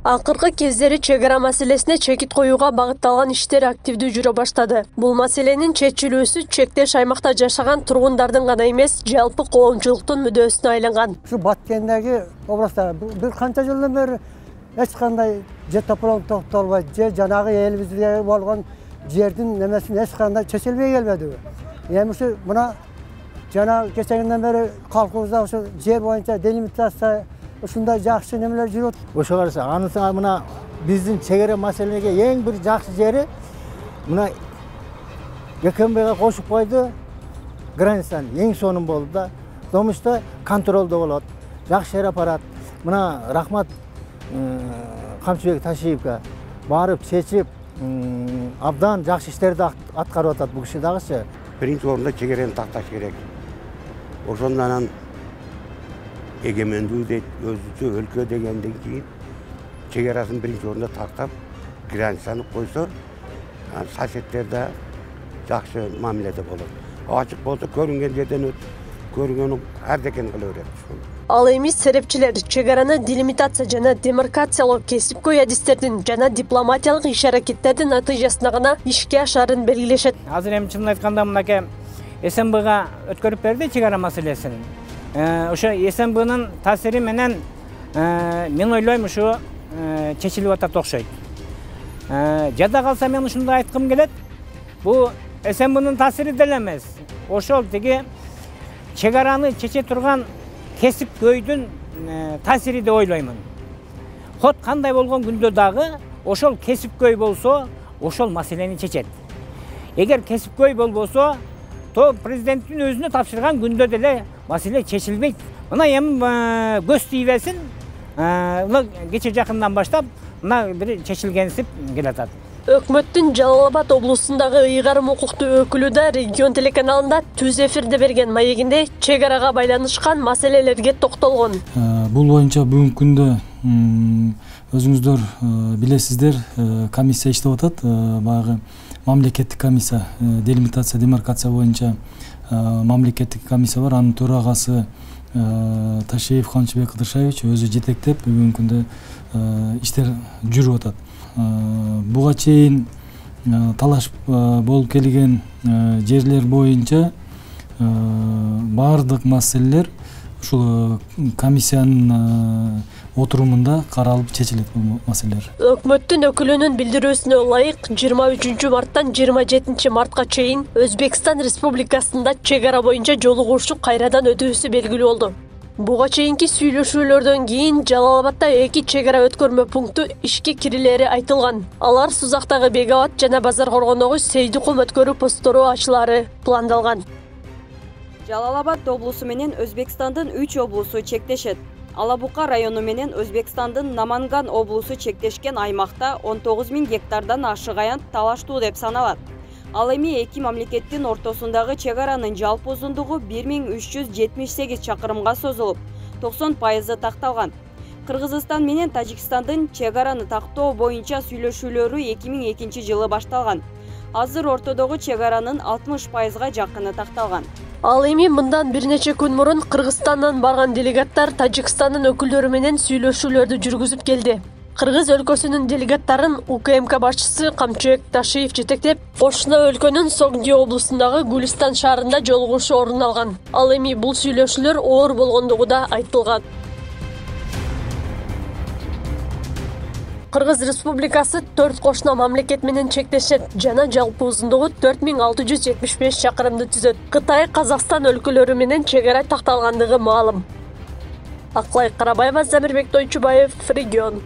Акыркы кездери чек ара маселесине чекит коюуга багытталган иштер активдүү жүрө баштады. Бул маселенин чечилүүсү чектеш аймакта жашаган тургундардын гана эмес, жалпы коомчулуктун мүдөөсүнө айланган. Şu Batkent'deki областта bir kança жылдан beri hiç kanday je toprağın toktolbay, je janagı elimizde bolgan жердин немесин hiç kanday çeçilmeye gelmedi. Yani şu buna jana geçeninden beri kalkımızda şu jer boyunca delimitatsiya ушундай жакшы немелер жүрөт. Ошо караса анысы мына биздин чек ара маселеге эң бир жакшы жери мына ЭКМБга кошуп койду. Границаны эң сонун болду да. Домушта контролдо болот. Жакшы жер апарат. Мына рахмат Камчыбек Ташиевке барып чечип абдан жакшы иштерди аткарып атат бул киши дагычы. Биринчи орунда чек араны такташ керек. Ошондон эгемендүү дейт, өзүчө өлкө дегенден кийин чек арасын биринчи орунда тактап, границаны койсо, соседдер да жакшы мамиледе болот. Ачык болсо көрүнгөн жерден өтүп, көрүнгөнүн ардекени кыла берет. Ал эми серепчилер чек араны делимитация жана демаркациялоо кесипкөй адистердин жана дипломатиялык иш-аракеттердин натыйжасында гана ишке ашарын белгилешет. Азыр эми чынын айтканда мынакей СМБга өткөрүп берди чек ара маселесин. Ошо СМБнын таасири менен мен ойлойм ушу чечилип атат окшойт. Жада калса мен ушундай айткым келет. Бул СМБнын таасири деле эмес. Ошол тиги чек араны чече турган кесипкөйдүн таасири деп ойлоймун. Хот кандай болгон күндө дагы ошол кесипкөй болсо, ошол маселени чечет. Эгер кесипкөй болбосо, то президенттин өзүнө тапшырган күндө деле маселе чечилбейт. Мына эми көз тийбесин, кече жакындан баштап мына бир чечилгенсип келатат. Өкмөттүн Жалал Абад облусундагы ыйгарым укуктуу өкүлү да регион телеканалында түз эфирде берген маегинде чек арага байланышкан маселелерге токтолгон. Бул боюнча бүгүнкү күндө өзүңүздөр билесиздер, комиссия иштеп атат. Баягы мамлекеттик комиссия, делимитация, демаркация боюнча мамлекеттик комиссия бар. Анын төрагасы Ташиев Камчыбек Кыдыршаевич өзү жетектеп бүгүнкү күндө иштер жүрүп атат. Буга чейин талаш болуп келген жерлер боюнча баардык маселелер ушул комиссиянын отурумунда каралып чечилет бул маселелер. Өкмөттүн өкүлүнүн билдирүүсүнө ылайык 23 марттан 27 мартка чейин Өзбекстан Республикасында чек ара боюнча жолугушуу кайрадан өтүүсү белгилүү болду. Буга чейинки сүйлөшүүлөрдөн кийин Жалал Абадда 2 чек ара өткөрмө пункту ишке кирилери айтылган. Алар Сузактагы Бегабад жана Базар Коргондогу Сейдикум өткөрүү посттору ачылары пландалган. Жалал Абад облусу менен Өзбекстандын 3 облусу чектешет. Алабука району менен Өзбекстандын Наманган облусу чектешкен аймакта 19 000 гектардан ашык аянт талаштуу деп саналат. Ал эми эки мамлекеттин ортосундагы чек аранын жалпы узундугу 1378 чакырымга созулуп, 90% такталган. Кыргызстан менен Тажикстандын чек араны тактоо боюнча сүйлөшүүлөрү 2002 жылы башталган. Азыр ортодогу чек аранын 60%га жакыны такталган. Ал эми мындан бир нече күн мурун Кыргызстандан барган делегаттар Тажикстандын өкүлдөрү менен сүйлөшүүлөрдү жүргүзүп келди. Кыргыз өлкөсүнүн делегаттарын УКМК башчысы Камчыбек Ташиев жетектеп, кошуна өлкөнүн Согди облусундагы Гүлистан шаарында жолугушуу орун алган. Ал эми бул сүйлөшүүлөр оор болгондугу да айтылган. Кыргыз Республикасы 4 кошуна мамлекет менен чектешет жана жалпы узундугу 4675 чакырымды түзөт. Кытай, Казакстан өлкөлөрү менен чек ара такталгандыгы маалым. Аклай Карабаева, Замирбек Тойчубаев, Регион.